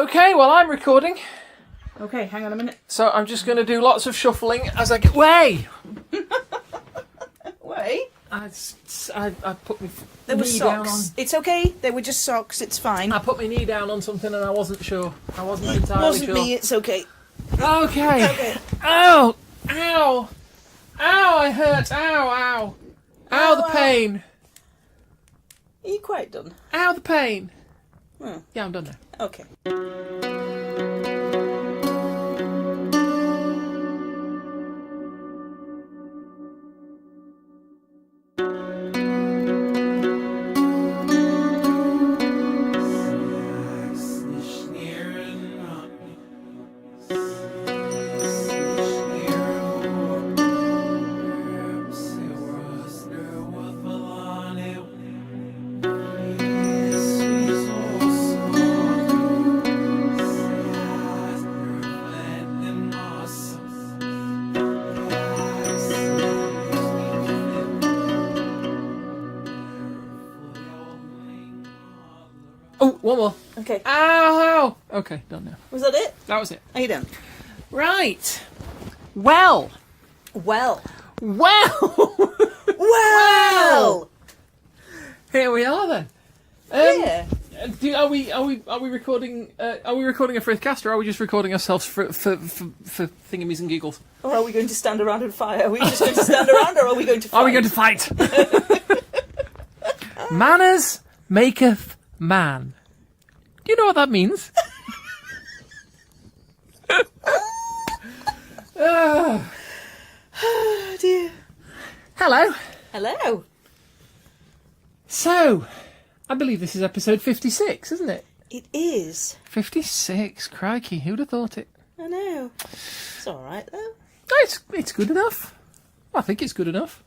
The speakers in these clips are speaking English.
Okay, well, I'm recording. Okay, hang on a minute. So I'm just going to do lots of shuffling as I get... Way! Wait. I put my There were knee down socks. on... It's okay. They were just socks. It's fine. I put my knee down on something and I wasn't sure. I wasn't entirely Wasn't sure. me. It's okay. Okay. Okay. Oh! Ow! Ow, I hurt. Ow, ow. Ow, the pain. Are you quite done? Ow, the pain. Hmm. Yeah, I'm done now. Okay. Oh, one more. Okay. Ow, ow. Okay, done now. Was that it? That was it. Are you done? Right. Well. Well. Well. Well. Here we are then. Yeah. Are we recording? Are we recording a fifth cast, or are we just recording ourselves for thingamies and giggles? Or are we going to stand around and fire? Are we just going to stand around, or are we going to fight? Are we going to fight? Manners maketh man. Do you know what that means? Oh dear. Hello. Hello. So, I believe this is episode 56, isn't it? It is. 56. Crikey, who'd have thought it? I know. It's all right though. Oh, it's good enough. I think it's good enough.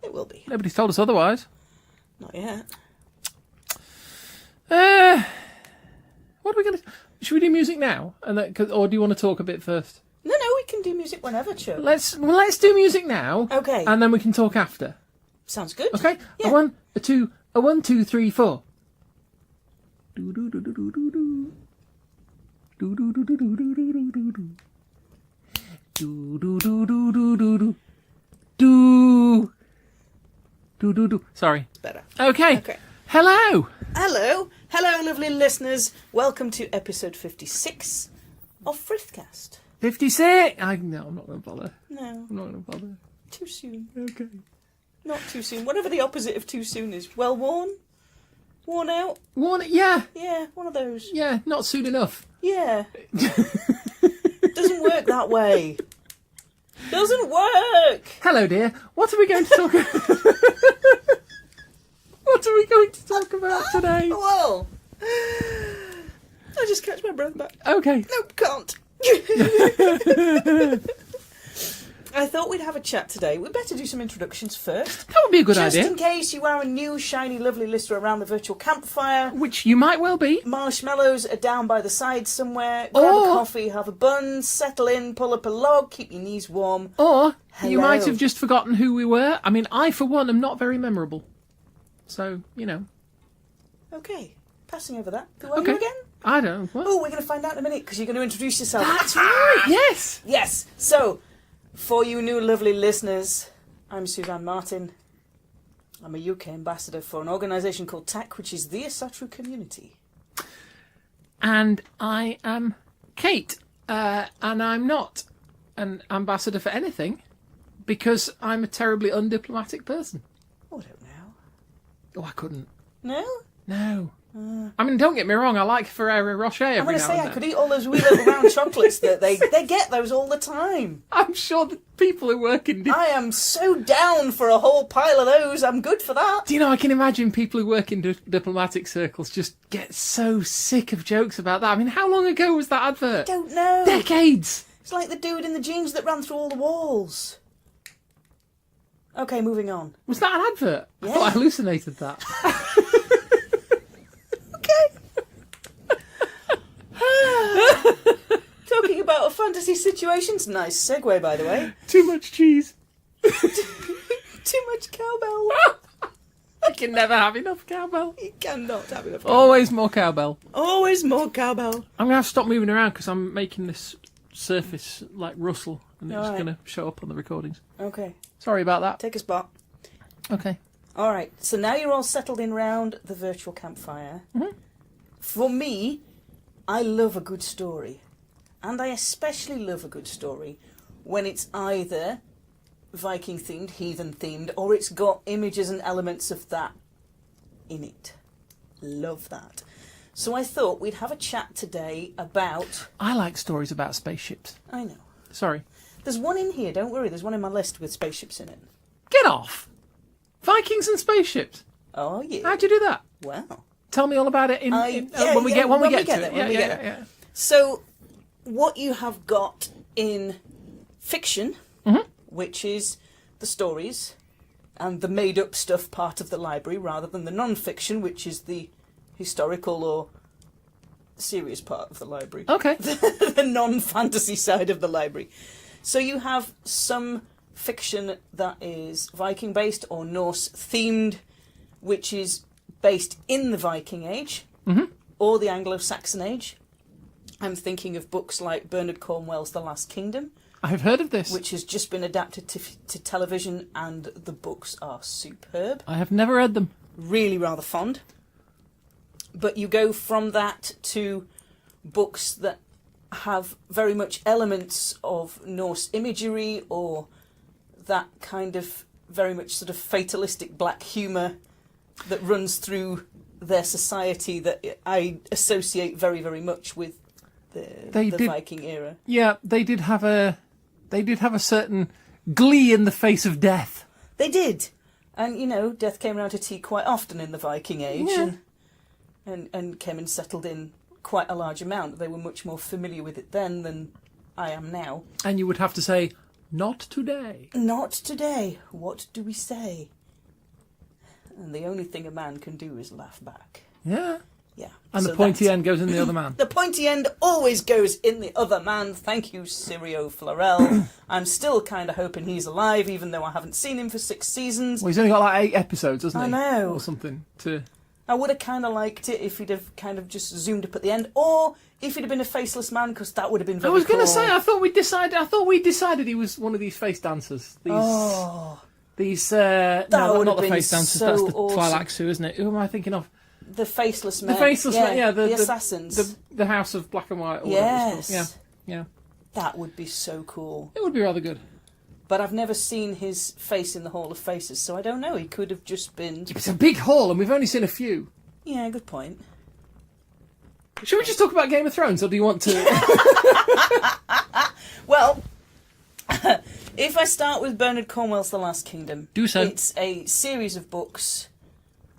It will be. Nobody's told us otherwise. Not yet. What are we going to... Should we do music now? Or do you want to talk a bit first? No, we can do music whenever, Chuck. Let's do music now. Okay. And then we can talk after. Sounds good. Okay? Yeah. A one, two, three, four. Do do do do do do do. Do do do do do do do do do. Do do do do do do do. Do. Do do do. Sorry. Better. Okay. Okay. Hello. Hello, lovely listeners. Welcome to episode 56 of Frithcast. 56. No, I'm not going to bother. No, I'm not going to bother. too soon. Okay. Not too soon. Whatever the opposite of too soon is. Well worn? Worn out? Yeah. Yeah, one of those. Yeah, not soon enough. Yeah. Doesn't work that way. Doesn't work! Hello, dear. What are we going to talk about? What are we going to talk about today? Well, I just catch my breath back. Okay. Nope, can't. I thought we'd have a chat today. We'd better do some introductions first. That would be a good idea. Just in case you are a new, shiny, lovely listener around the virtual campfire. Which you might well be. Marshmallows are down by the side somewhere. Grab a coffee, have a bun, settle in, pull up a log, keep your knees warm. Or you Hello. might have just forgotten who we were. I mean, I, for one, am not very memorable. So, you know. Okay, passing over that. Who are Okay. you again? I don't know. Oh, we're going to find out in a minute because you're going to introduce yourself. That's right. Yes. Yes. So, for you new lovely listeners, I'm Suzanne Martin. I'm a UK ambassador for an organisation called TAC, which is the Asatru community. And I am Kate. And I'm not an ambassador for anything because I'm a terribly undiplomatic person. Oh, I don't know. Oh, I couldn't. No? No. I mean, don't get me wrong, I like Ferrero Rocher every I'm going to now say and I then. could eat all those wee little round chocolates that they get those all the time. I'm sure that people who work in... I am so down for a whole pile of those. I'm good for that. Do you know, I can imagine people who work in diplomatic circles just get so sick of jokes about that. I mean, how long ago was that advert? Don't know. Decades! It's like the dude in the jeans that ran through all the walls. Okay, moving on. Was that an advert? Yeah. I thought I hallucinated that. Talking about fantasy situations. Nice segue, by the way. Too much cheese. Too much cowbell. Thank can never have enough cowbell. You cannot have enough cowbell. Always more cowbell. Always more cowbell. I'm going to have to stop moving around because I'm making this surface like rustle and it's Alright. going to show up on the recordings. Okay, Sorry about that. take a spot. Okay. All right, so now you're all settled in round the virtual campfire. Mhm. For me, I love a good story. And I especially love a good story when it's either Viking themed, heathen themed, or it's got images and elements of that in it. Love that. So I thought we'd have a chat today about... I like stories about spaceships. I know. Sorry. There's one in here, don't worry, there's one in my list with spaceships in it. Get off! Vikings and spaceships. Oh, yeah. How'd you do that? Wow. Tell me all about it when we get to it. Yeah. So, what you have got in fiction, Mhm. which is the stories and the made-up stuff part of the library, rather than the non-fiction, which is the historical or serious part of the library. Okay. The non-fantasy side of the library. So you have some fiction that is Viking-based or Norse-themed, which is based in the Viking Age Mhm. or the Anglo-Saxon Age. I'm thinking of books like Bernard Cornwell's The Last Kingdom, I've heard of this. which has just been adapted to television, and the books are superb. I have never read them. Really rather fond. But you go from that to books that have very much elements of Norse imagery or that kind of very much sort of fatalistic black humour that runs through their society that I associate very, very much with the Viking era. Yeah, they did have a certain glee in the face of death. They did. And, you know, death came around to tea quite often in the Viking Age and came and settled in quite a large amount. They were much more familiar with it then than I am now. And you would have to say, not today. Not today. What do we say? And the only thing a man can do is laugh back. Yeah. Yeah. And So the pointy that's- end goes in the other man. The pointy end always goes in the other man. Thank you, Sirio Florell. I'm still kind of hoping he's alive, even though I haven't seen him for 6 seasons. Well, he's only got like 8 episodes, hasn't I he? know. Or something. I would have kind of liked it if he'd have kind of just zoomed up at the end, or if he'd have been a faceless man, because that would have been very I was going to cool. say, I thought we decided he was one of these face dancers. These, would not have the been face dancers, so that's the awesome. Twi'lexu, isn't it? Who am I thinking of? The faceless men. The faceless men, yeah. The assassins. The House of Black and White. Or whatever it's Yes. called. Yeah. That would be so cool. It would be rather good. But I've never seen his face in the Hall of Faces, so I don't know. He could have just been... It's a big haul, and we've only seen a few. Yeah, good point. Should we just talk about Game of Thrones, or do you want to... Well, if I start with Bernard Cornwell's The Last Kingdom... Do so. It's a series of books,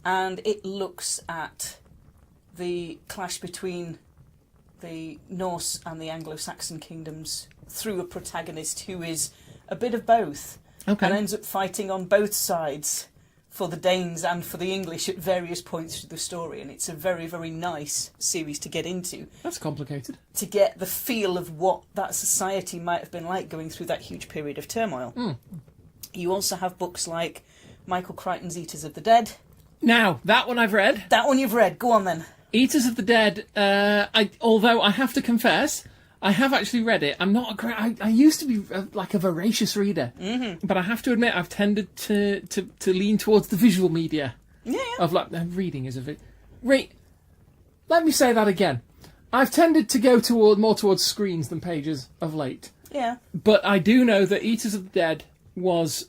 and it looks at the clash between the Norse and the Anglo-Saxon kingdoms through a protagonist who is a bit of both, and Okay. ends up fighting on both sides for the Danes and for the English at various points through the story, and it's a very, very nice series to get into, That's complicated. to get the feel of what that society might have been like going through that huge period of turmoil. Mm. You also have books like Michael Crichton's Eaters of the Dead. Now, that one I've read. That one you've read. Go on then. Eaters of the Dead, although I have to confess, I have actually read it. I'm not a great... I used to be like a voracious reader. Mm-hmm. But I have to admit, I've tended to lean towards the visual media. Yeah. Of like, reading is a bit... Let me say that again. I've tended to go more towards screens than pages of late. Yeah. But I do know that Eaters of the Dead was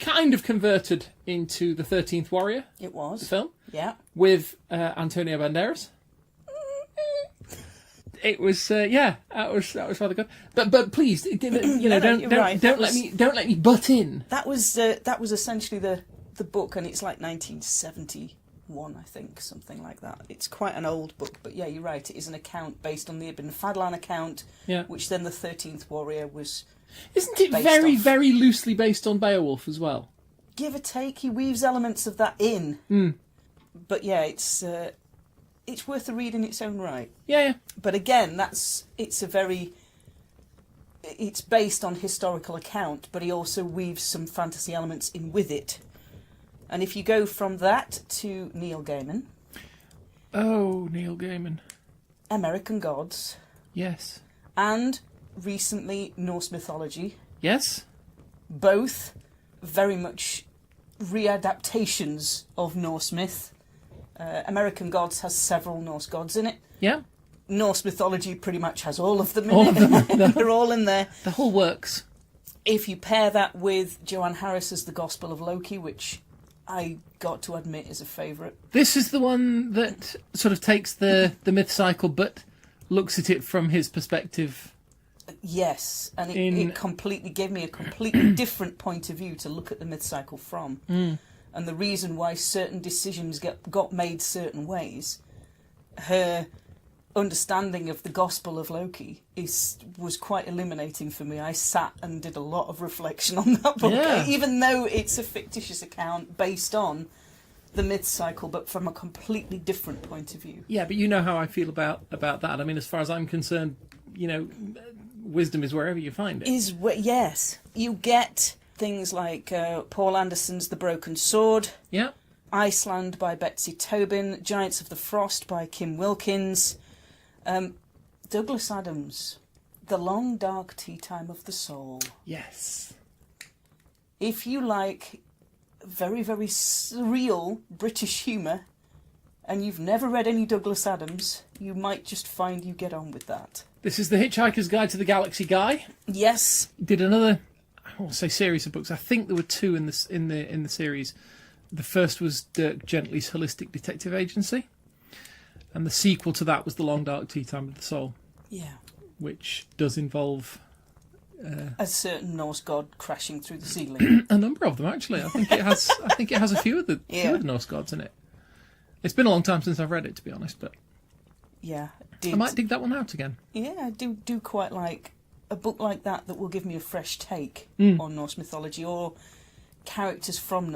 kind of converted into the 13th Warrior, It the was. film, Yeah. with Antonio Banderas. It was, that was rather good. But please, you're right. don't let me butt in. That was essentially the book, and it's like 1971, I think, something like that. It's quite an old book, but yeah, you're right. It is an account based on the Ibn Fadlan account, Yeah. which then the 13th Warrior was. Isn't it based very, off. very loosely based on Beowulf as well? Give or take, he weaves elements of that in. Mm. But yeah, it's worth a read in its own right. Yeah. But again, it's based on historical account, but he also weaves some fantasy elements in with it. And if you go from that to Neil Gaiman, Oh, Neil Gaiman. American Gods, Yes. and recently Norse mythology, Yes? both very much readaptations of Norse myth. American Gods has several Norse gods in it. Yeah? Norse mythology pretty much has all of them in All it. of them. They're all in there. The whole works. If you pair that with Joanne Harris's The Gospel of Loki, which I got to admit is a favourite. This is the one that sort of takes the myth cycle but looks at it from his perspective. Yes, and it completely gave me a completely different point of view to look at the myth cycle from. And the reason why certain decisions got made certain ways, her understanding of the Gospel of Loki was quite illuminating for me. I sat and did a lot of reflection on that book, even though it's a fictitious account based on the myth cycle, but from a completely different point of view. Yeah, but you know how I feel about that. I mean, as far as I'm concerned, wisdom is wherever you find it. Yes. You get things like Paul Anderson's The Broken Sword, Yeah. Iceland by Betsy Tobin, Giants of the Frost by Kim Wilkins, Douglas Adams, The Long Dark Tea Time of the Soul. Yes. If you like very, very surreal British humour and you've never read any Douglas Adams, you might just find you get on with that. This is The Hitchhiker's Guide to the Galaxy guy. Yes. Did another, I won't say series of books. I think there were two in the series. The first was Dirk Gently's Holistic Detective Agency, and the sequel to that was The Long Dark Tea Time of the Soul. Yeah. Which does involve a certain Norse god crashing through the ceiling. a number of them, actually. I think it has a few of the Norse gods in it. It's been a long time since I've read it, to be honest, but yeah, I might dig that one out again. Yeah, I do quite like a book like that will give me a fresh take on Norse mythology or characters from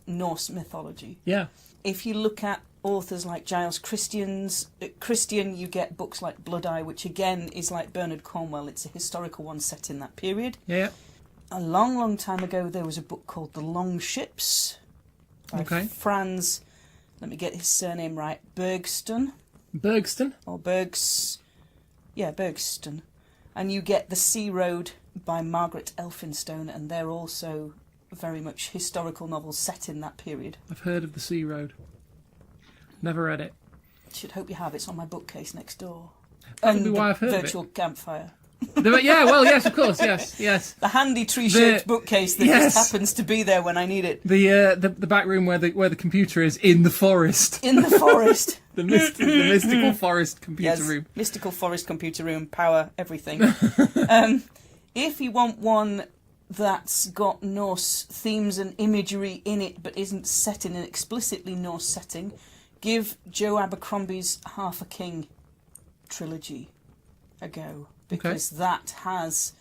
Norse mythology. Yeah. If you look at authors like Giles Christian, you get books like Blood Eye, which again is like Bernard Cornwell. It's a historical one set in that period. Yeah. A long, long time ago, there was a book called The Long Ships by Franz, let me get his surname right, Bergston. Or Bergston. And you get The Sea Road by Margaret Elphinstone, and they're also very much historical novels set in that period. I've heard of The Sea Road. Never read it. Should hope you have. It's on my bookcase next door. Probably why I've heard of it. Virtual campfire. Yeah, well, yes, of course, yes. The handy tree-shaped bookcase that just happens to be there when I need it. The back room where the computer is in the forest. In the forest. the mystical forest computer room. Mystical forest computer room, power, everything. If you want one that's got Norse themes and imagery in it but isn't set in an explicitly Norse setting, give Joe Abercrombie's Half a King trilogy a go. Because that has,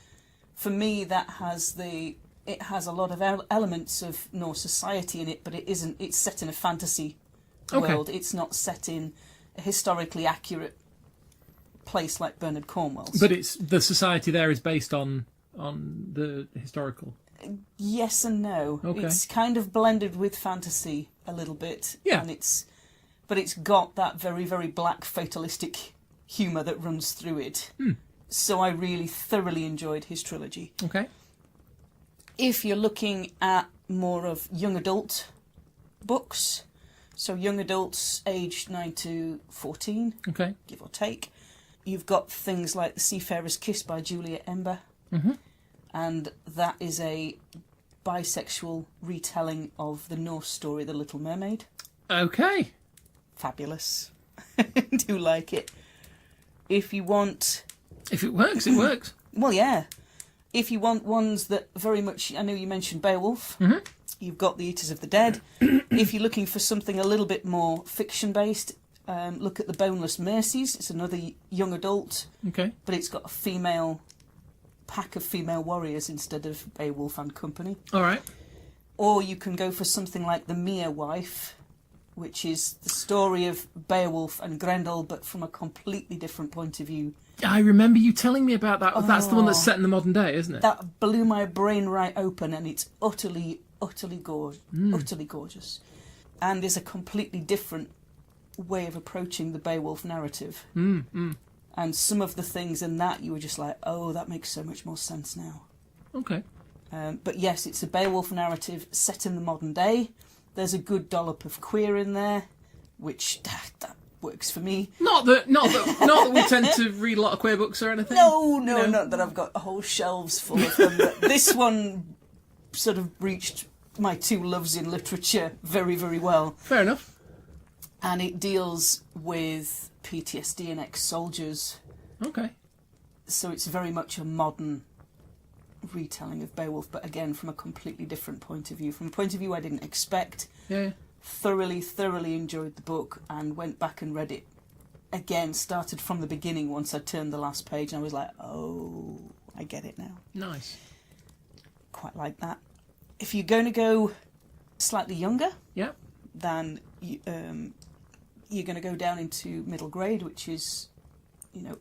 for me, it has a lot of elements of Norse society in it, but it's set in a fantasy world. It's not set in a historically accurate place like Bernard Cornwell's. But the society there is based on the historical. Yes and no. Okay. It's kind of blended with fantasy a little bit. Yeah. But it's got that very, very black fatalistic humour that runs through it. So I really thoroughly enjoyed his trilogy. Okay. If you're looking at more of young adult books, so young adults aged 9 to 14, give or take, you've got things like The Seafarer's Kiss by Julia Ember, and that is a bisexual retelling of the Norse story The Little Mermaid. Okay. Fabulous. Do like it. If you want... If it works, it works. Well, yeah. If you want ones that very much... I know you mentioned Beowulf. You've got The Eaters of the Dead. If you're looking for something a little bit more fiction-based, look at The Boneless Mercies. It's another young adult. Okay. But it's got a pack of female warriors instead of Beowulf and company. All right. Or you can go for something like The Mere Wife, which is the story of Beowulf and Grendel, but from a completely different point of view. I remember you telling me about that. That's the one that's set in the modern day, isn't it? That blew my brain right open, and it's utterly, utterly gorgeous, and is a completely different way of approaching the Beowulf narrative. And some of the things in that you were just like, oh, that makes so much more sense now. Okay. But yes, it's a Beowulf narrative set in the modern day. There's a good dollop of queer in there, which that works for me. Not that we tend to read a lot of queer books or anything. No, not that I've got whole shelves full of them. But this one sort of reached my two loves in literature very, very well. Fair enough. And it deals with PTSD and ex-soldiers. Okay. So it's very much a modern retelling of Beowulf, but again from a completely different point of view. From a point of view I didn't expect. Yeah. Thoroughly enjoyed the book and went back and read it again. Started from the beginning once I turned the last page and I was like, oh, I get it now. Nice. Quite like that. If you're going to go slightly younger, then you're going to go down into middle grade, which is,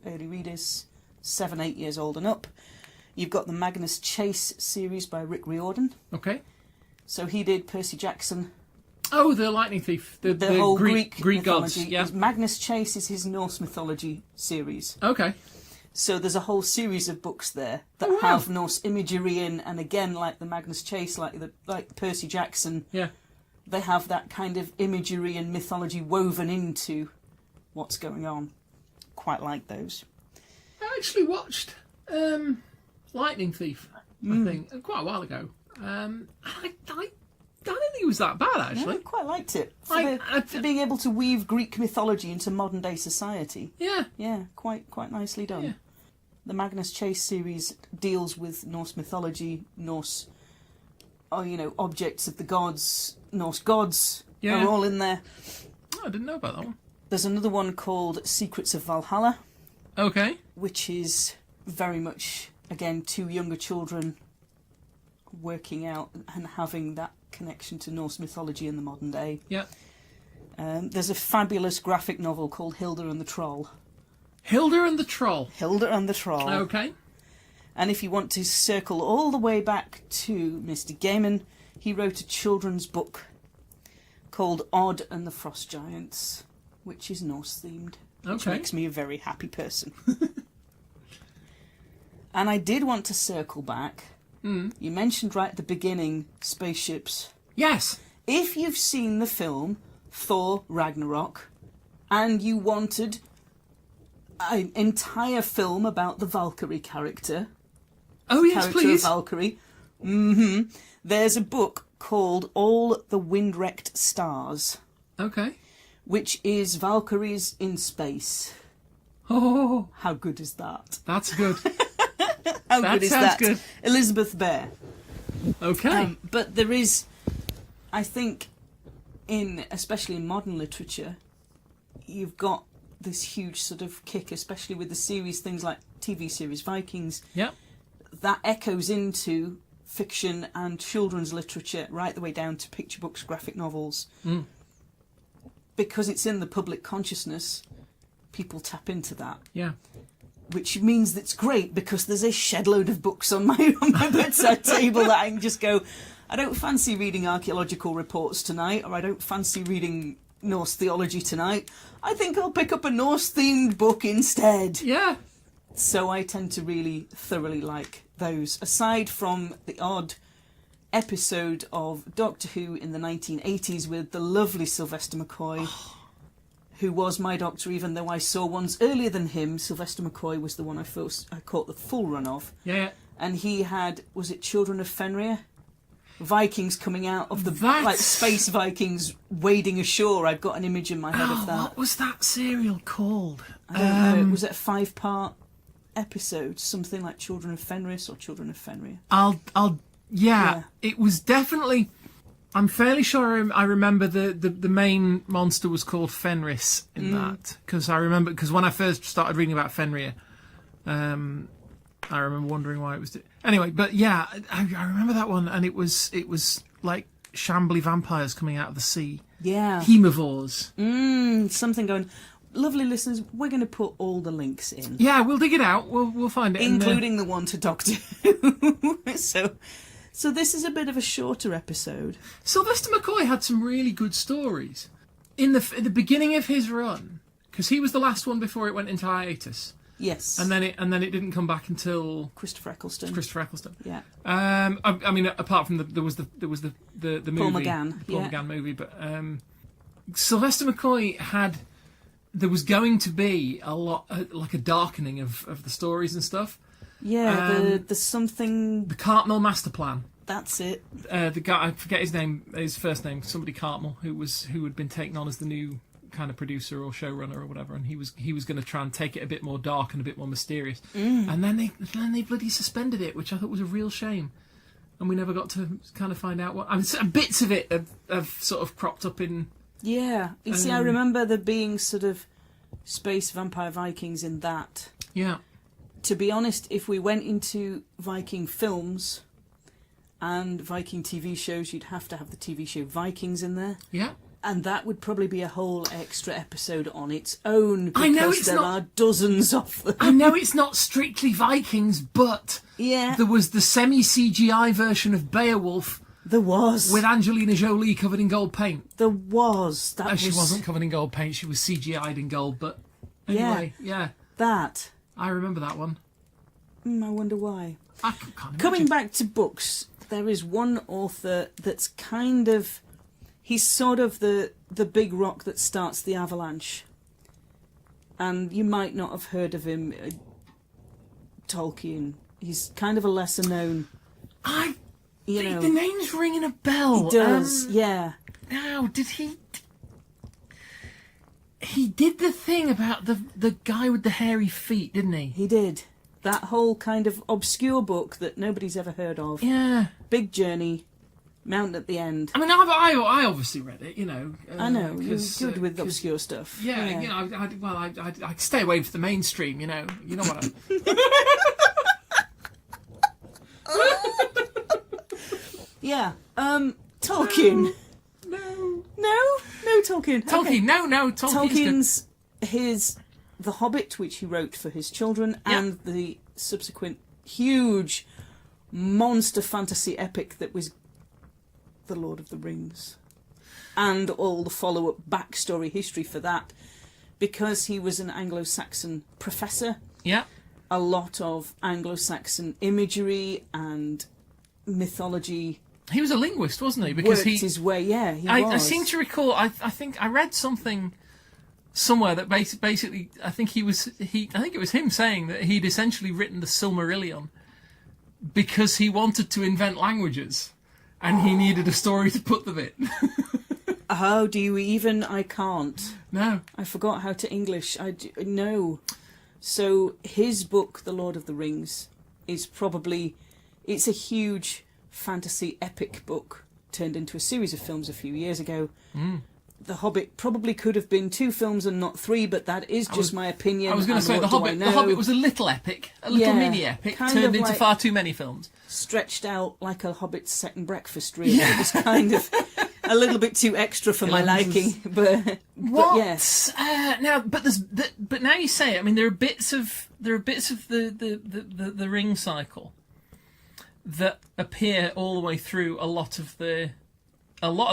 early readers, 7-8 years old and up. You've got the Magnus Chase series by Rick Riordan. Okay. So he did Percy Jackson. Oh, the Lightning Thief. The whole Greek gods. mythology. Yeah. Magnus Chase is his Norse mythology series. Okay. So there's a whole series of books there that have Norse imagery in, and again, like the Magnus Chase, like Percy Jackson, they have that kind of imagery and mythology woven into what's going on. Quite like those. I actually watched Lightning Thief, I think, quite a while ago. I don't think it was that bad, actually. I quite liked it. For being able to weave Greek mythology into modern day society. Yeah. Yeah, quite nicely done. Yeah. The Magnus Chase series deals with Norse mythology, Norse, objects of the gods, Norse gods are all in there. Oh, I didn't know about that one. There's another one called Secrets of Valhalla. Okay. Which is very much, again, two younger children working out and having that connection to Norse mythology in the modern day. Yeah. There's a fabulous graphic novel called Hilda and the Troll. Hilda and the Troll. Hilda and the Troll. Okay. And if you want to circle all the way back to Mr. Gaiman, he wrote a children's book called Odd and the Frost Giants, which is Norse themed. Which makes me a very happy person. And I did want to circle back. You mentioned right at the beginning spaceships. Yes. If you've seen the film Thor Ragnarok and you wanted an entire film about the Valkyrie character. Oh, yes, please. Of Valkyrie. There's a book called All the Wind-Wrecked Stars. Okay. Which is Valkyries in space. Oh. How good is that? That's good. How good is that? Good. Elizabeth Bear. Okay. But there is, I think, especially in modern literature, you've got this huge sort of kick, especially with the series, things like TV series Vikings. Yeah. That echoes into fiction and children's literature right the way down to picture books, graphic novels. Because it's in the public consciousness, people tap into that. Yeah. Which means that's great because there's a shed load of books on my bedside table that I can just go, I don't fancy reading archaeological reports tonight, or I don't fancy reading Norse theology tonight. I think I'll pick up a Norse-themed book instead. Yeah. So I tend to really thoroughly like those. Aside from the odd episode of Doctor Who in the 1980s with the lovely Sylvester McCoy, who was my Doctor, even though I saw ones earlier than him. Sylvester McCoy was the one I caught the full run of. Yeah. And he had, was it Children of Fenrir? Vikings coming out of the like space Vikings wading ashore. I've got an image in my head of that. What was that serial called? I don't know. Was it a 5-part episode? Something like Children of Fenris or Children of Fenrir? Yeah. It was definitely. I'm fairly sure I remember the main monster was called Fenris in that, because when I first started reading about Fenrir, I remember wondering why it was. Anyway, but yeah, I remember that one, and it was like shambly vampires coming out of the sea. Yeah, hemivores. Something going. Lovely listeners, we're going to put all the links in. Yeah, we'll dig it out. We'll find it, including the one to Doctor Who. So this is a bit of a shorter episode. Sylvester McCoy had some really good stories in the beginning of his run, because he was the last one before it went into hiatus. Yes. And then it didn't come back until Christopher Eccleston. Yeah. Yeah. I mean, apart from there was the movie, Paul McGann. Paul McGann movie, but Sylvester McCoy had. There was going to be a lot, like a darkening of the stories and stuff. Yeah, the something... The Cartmel Master Plan. That's it. The guy, I forget his first name, somebody Cartmel, who had been taken on as the new kind of producer or showrunner or whatever, and he was going to try and take it a bit more dark and a bit more mysterious. And then they bloody suspended it, which I thought was a real shame. And we never got to kind of find out what... I mean, bits of it have sort of cropped up in... Yeah. You see, I remember there being sort of space vampire Vikings in that. Yeah. To be honest, if we went into Viking films and Viking TV shows, you'd have to have the TV show Vikings in there. Yeah. And that would probably be a whole extra episode on its own, because I know it's there not, are dozens of them. I know it's not strictly Vikings, but Yeah. there was the semi-CGI version of Beowulf There was. with Angelina Jolie covered in gold paint. There was. That She wasn't covered in gold paint, she was CGI'd in gold, but anyway, yeah. That. I remember that one. I wonder why. I can't imagine. Coming back to books, there is one author that's kind of... He's sort of the big rock that starts the avalanche. And you might not have heard of him, Tolkien. He's kind of a lesser known... You know, the name's ringing a bell. he does, yeah. Now, did he... He did the thing about the guy with the hairy feet, didn't he? He did. That whole kind of obscure book that nobody's ever heard of. Yeah. Big Journey, Mountain at the End. I mean, I obviously read it, you know. I know, you're good with obscure stuff. Yeah, you know, I stay away from the mainstream, you know. You know what Yeah. Tolkien. No, Tolkien. Tolkien, Okay. no, Tolkien's The Hobbit, which he wrote for his children, Yeah. and the subsequent huge monster fantasy epic that was The Lord of the Rings. And all the follow-up backstory history for that, because he was an Anglo-Saxon professor. Yeah. A lot of Anglo-Saxon imagery and mythology. He was a linguist, wasn't he? Because worked his way, yeah, he was. I seem to recall. I think I read something somewhere that basically I think it was him saying that he'd essentially written the Silmarillion because he wanted to invent languages and he needed a story to put them in. How do you even? I can't. No, I forgot how to English. No. So his book, The Lord of the Rings, is probably... It's a huge fantasy epic book turned into a series of films a few years ago. The Hobbit probably could have been 2 films and not 3, but that is just my opinion. I was going to say The Hobbit was a little epic, a little mini epic, kind turned of into like far too many films. Stretched out like a Hobbit's second breakfast, really. It was kind of a little bit too extra for my liking, but yes. But now you say it, I mean, there are bits of the ring cycle that appear all the way through a lot of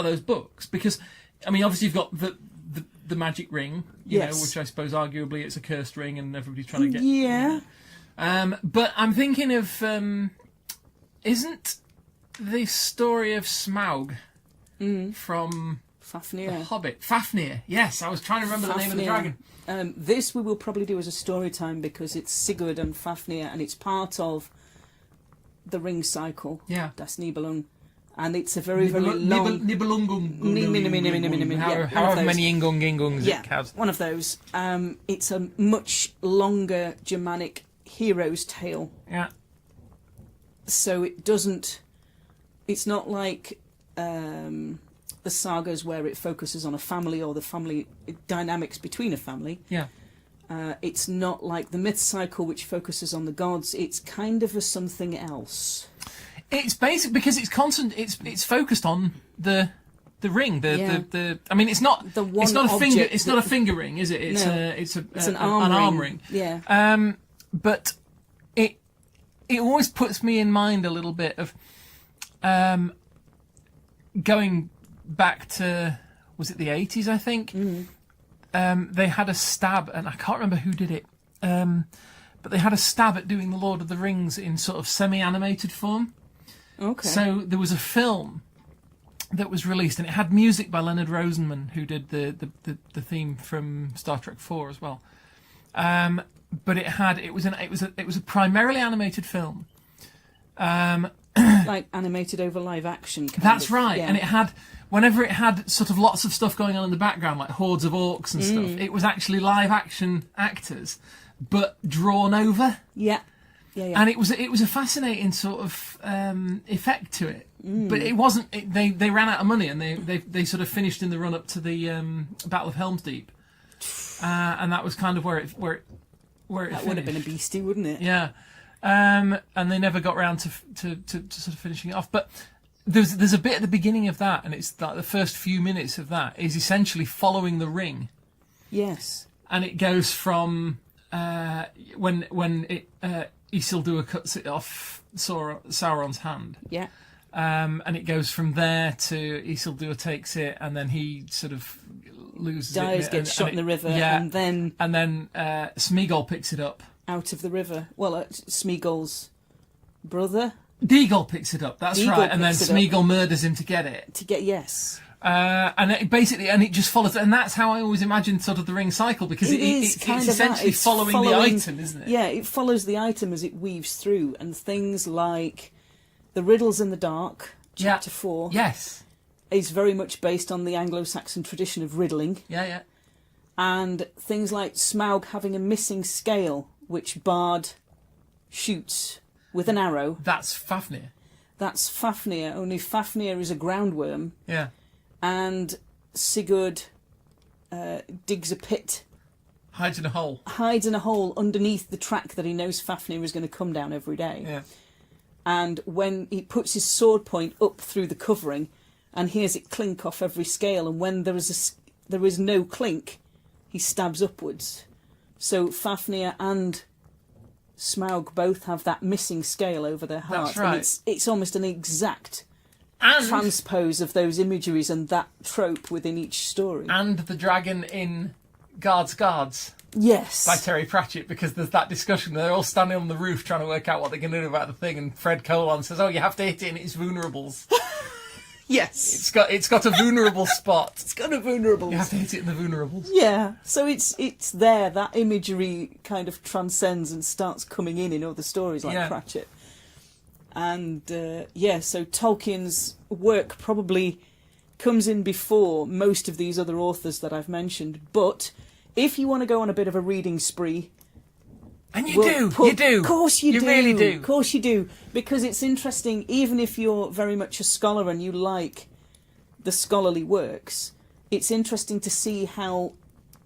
those books, because I mean, obviously you've got the magic ring, you know, which I suppose arguably it's a cursed ring and everybody's trying to get. Yeah. But I'm thinking of isn't the story of Smaug from Fafnir. The Hobbit? Fafnir. Yes, I was trying to remember the name of the dragon. This we will probably do as a story time because it's Sigurd and Fafnir, and it's part of the ring cycle. Yeah. Das Nibelung. And it's a very, very long... Nibelungung. However many ingungs it has. One of those. It's a much longer Germanic hero's tale. Yeah. So it doesn't... It's not like the sagas where it focuses on a family or the family dynamics between a family. Yeah. It's not like the myth cycle which focuses on the gods. It's kind of a something else. It's basic because it's constant. It's focused on the ring. The I mean, it's not a finger. It's not a finger ring, is it? It's an arm ring. Yeah. But it always puts me in mind a little bit of going back to, was it the 80s, I think? They had a stab, and I can't remember who did it, but they had a stab at doing the Lord of the Rings in sort of semi-animated form. Okay. So there was a film that was released, and it had music by Leonard Rosenman, who did the theme from Star Trek 4 as well. But it was a primarily animated film. Like animated over live action. That's right, yeah. and whenever it had sort of lots of stuff going on in the background, like hordes of orcs and stuff, it was actually live action actors, but drawn over. Yeah. And it was a fascinating sort of effect to it, but it wasn't. They ran out of money, and they sort of finished in the run up to the Battle of Helm's Deep, and that was kind of where it That finished. would have been a beastie, wouldn't it? Yeah, and they never got round to sort of finishing it off. But there's a bit at the beginning of that, and it's like the first few minutes of that is essentially following the ring. Yes. And it goes from when Isildur cuts it off Sauron's hand. Yeah. And it goes from there to Isildur takes it, and then he sort of loses Dies, it. gets shot in the river, yeah, and then Smeagol picks it up. out of the river. Well, Smeagol's brother. Deagol picks it up, that's Deagol right, and then picks it Smeagol murders him to get it. Yes. And it just follows, and that's how I always imagined sort of the ring cycle, because it's essentially following the item, isn't it? Yeah, it follows the item as it weaves through, and things like the Riddles in the Dark, chapter 4, yes, is very much based on the Anglo-Saxon tradition of riddling. Yeah. And things like Smaug having a missing scale, which Bard shoots with an arrow. That's Fafnir. That's Fafnir, only Fafnir is a groundworm. Yeah. And Sigurd digs a pit. Hides in a hole Underneath the track that he knows Fafnir is going to come down every day. Yeah. And when he puts his sword point up through the covering and hears it clink off every scale, and when there is no clink, he stabs upwards. So Fafnir and Smaug both have that missing scale over their heart. That's right. And it's almost an exact and transpose of those imageries and that trope within each story. And the dragon in Guards. Yes. By Terry Pratchett, because there's that discussion. They're all standing on the roof trying to work out what they're going to do about the thing, and Fred Colon says, "Oh, you have to hit it in its vulnerables." Yes. It's got a vulnerable spot. It's got a vulnerable. You have to hit it in the vulnerables. Yeah. So it's there. That imagery kind of transcends and starts coming in other stories like Pratchett. And so Tolkien's work probably comes in before most of these other authors that I've mentioned. But if you want to go on a bit of a reading spree, and you do, of course you do, really do, of course you do, because it's interesting. Even if you're very much a scholar and you like the scholarly works, it's interesting to see how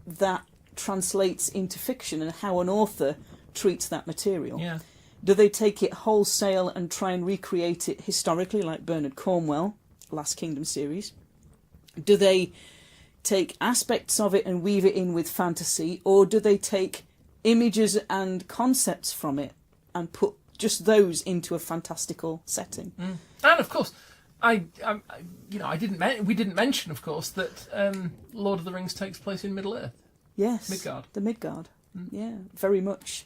that translates into fiction and how an author treats that material. Yeah. Do they take it wholesale and try and recreate it historically, like Bernard Cornwell, Last Kingdom series? Do they take aspects of it and weave it in with fantasy, or do they take images and concepts from it and put just those into a fantastical setting? And of course, we didn't mention, of course, that Lord of the Rings takes place in Middle Earth. Yes, Midgard. The Midgard. Yeah, very much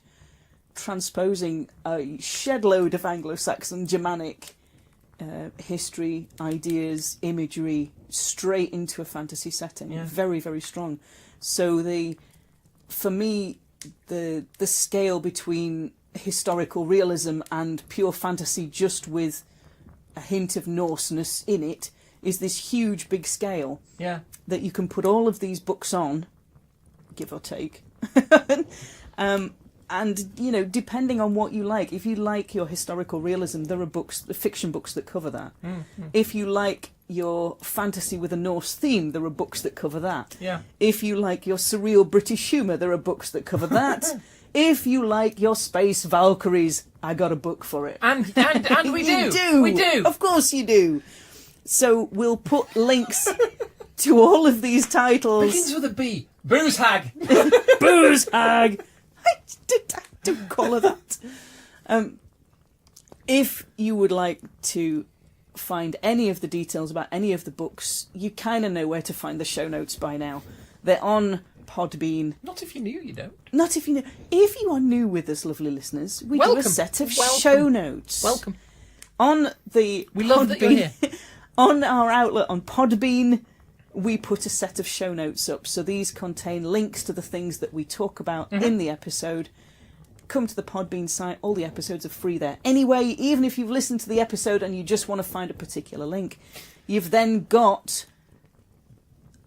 transposing a shed load of Anglo-Saxon, Germanic history, ideas, imagery straight into a fantasy setting. Yeah. Very, very strong. So for me, the scale between historical realism and pure fantasy, just with a hint of Norseness in it, is this huge big scale. Yeah. That you can put all of these books on, give or take. And, depending on what you like, if you like your historical realism, there are fiction books that cover that. If you like your fantasy with a Norse theme, there are books that cover that. Yeah. If you like your surreal British humour, there are books that cover that. If you like your space Valkyries, I got a book for it. And we do. We do. Of course you do. So we'll put links to all of these titles. Begins with a B. Booze Hag. Booze Hag. I didn't call her that. If you would like to find any of the details about any of the books, you kind of know where to find the show notes by now. They're on Podbean. Not if you're new, you don't. Not if you know. If you are new with us, lovely listeners, we do a set of Welcome. show notes. Welcome. On the We love that you're here. On our outlet on Podbean, we put a set of show notes up. So these contain links to the things that we talk about in the episode. Come to the Podbean site. All the episodes are free there. Anyway, even if you've listened to the episode and you just want to find a particular link, you've then got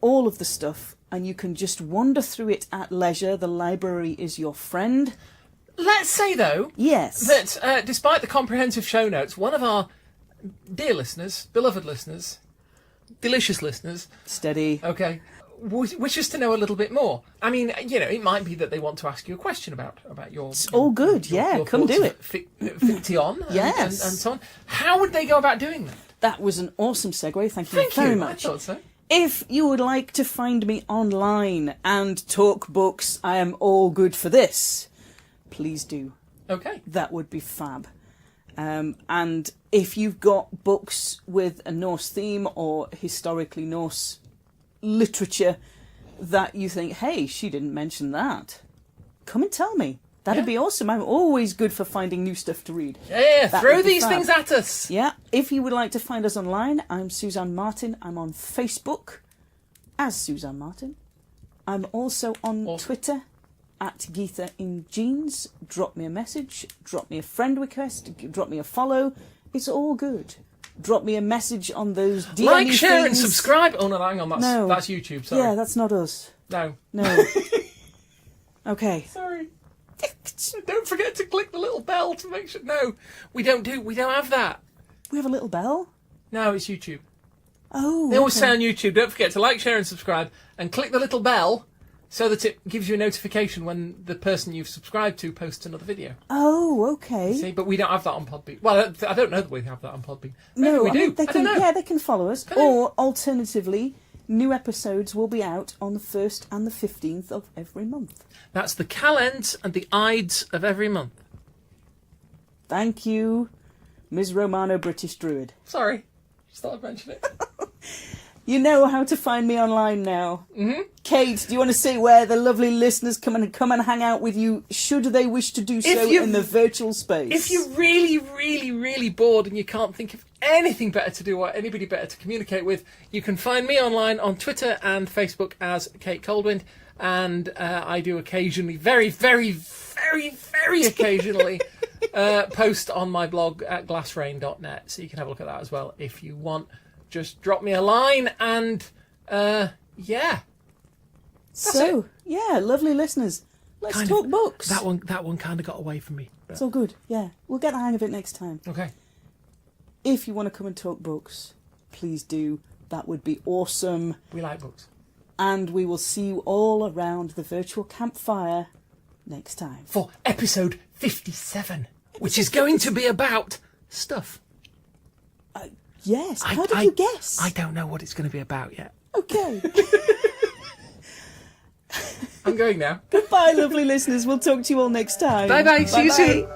all of the stuff and you can just wander through it at leisure. The library is your friend. Let's say, though, Yes. that despite the comprehensive show notes, one of our dear listeners, beloved listeners, delicious listeners, Steady. okay, wishes to know a little bit more. I mean, you know, it might be that they want to ask you a question about your... It's all good, yeah, come thoughts do of it. Fiction Yes. and so on. How would they go about doing that? That was an awesome segue. Thank you Thank very you. much. I thought so. If you would like to find me online and talk books, I am all good for this. Please do. Okay. That would be fab. And if you've got books with a Norse theme or historically Norse literature that you think, hey, she didn't mention that, come and tell me. That'd be awesome. I'm always good for finding new stuff to read. Yeah, That throw would be these fab. things at us. Yeah, if you would like to find us online, I'm Suzanne Martin. I'm on Facebook as Suzanne Martin. I'm also on Twitter at Geetha in Jeans. Drop me a message, drop me a friend request, drop me a follow. It's all good. Drop me a message on those DM Like, share, and things. subscribe. Oh no, hang on, that's YouTube. Sorry. Yeah, that's not us. No. No. Okay. Sorry. Don't forget to click the little bell to make sure. No, we don't have that. We have a little bell? No, it's YouTube. Oh. They always okay. say on YouTube, don't forget to like, share, and subscribe, and click the little bell so that it gives you a notification when the person you've subscribed to posts another video. Oh, okay. See, but we don't have that on Podbean. Well, I don't know that we have that on Podbean. Maybe No, we I do. mean, they I can, don't know. yeah, they can follow us. Or, alternatively, new episodes will be out on the 1st and the 15th of every month. That's the calends and the ides of every month. Thank you, Ms. Romano British Druid. Sorry, just thought I'd mention it. You know how to find me online now. Mm-hmm. Kate, do you want to say where the lovely listeners come and hang out with you, should they wish to do so in the virtual space? If you're really, really, really bored and you can't think of anything better to do or anybody better to communicate with, you can find me online on Twitter and Facebook as Kate Coldwind. And I do occasionally, very, very, very, very occasionally, post on my blog at glassrain.net. So you can have a look at that as well if you want. Just drop me a line and, yeah. So, yeah, lovely listeners. Let's Kind talk of- books. That one kind of got away from me. But... It's all good, yeah. We'll get the hang of it next time. Okay. If you want to come and talk books, please do. That would be awesome. We like books. And we will see you all around the virtual campfire next time. For episode 57, which is going to be about stuff. Yes, how did you guess? I don't know what it's going to be about yet. Okay. I'm going now. Goodbye, lovely listeners. We'll talk to you all next time. Bye-bye. See you soon.